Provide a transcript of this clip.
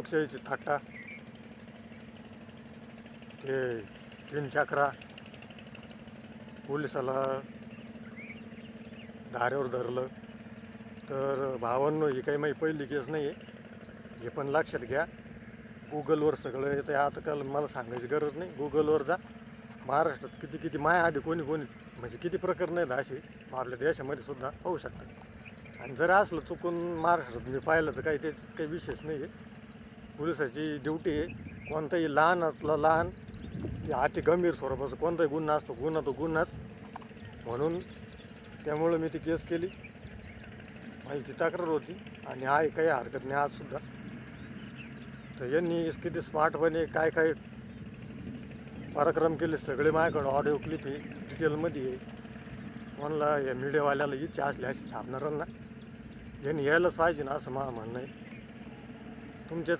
लोकशाहीची थट्टा, ते 3 चक्रा, पोलिसाला धारेवर धरलं. तर भावांनो, ही काही माझी पहिली केस नाही आहे, हे पण लक्षात घ्या. गुगलवर सगळं येतं आजकाल, मला सांगायची गरज नाही. गुगलवर जा. महाराष्ट्रात किती किती माया आधी कोणी म्हणजे किती प्रकरणं आहेत अशी आपल्या देशामध्ये सुद्धा होऊ शकतात. आणि जर असलं चुकून महाराष्ट्रात मी पाहिलं तर काही त्याच्यात काही विशेष नाही आहे. पोलिसाची ड्युटी आहे. कोणताही लहानातला लहान की अति गंभीर स्वरूपाचा कोणताही गुन्हा असतो, गुन्हा तो गुन्हाच. म्हणून त्यामुळं मी ती केस केली. माझी ती तक्रार होती आणि आहे, काही हरकत नाही आजसुद्धा. तर यांनी किती स्मार्टपणे काय काय पराक्रम केले सगळे माझ्याकडं ऑडिओ क्लिप ही डिटेलमध्ये आहे. कोणाला या मीडियावाल्याला इच्छा असली अशी छापणाऱ्यांना यांनी यायलाच पाहिजे ना, असं मला म्हणणं आहे. तुमच्या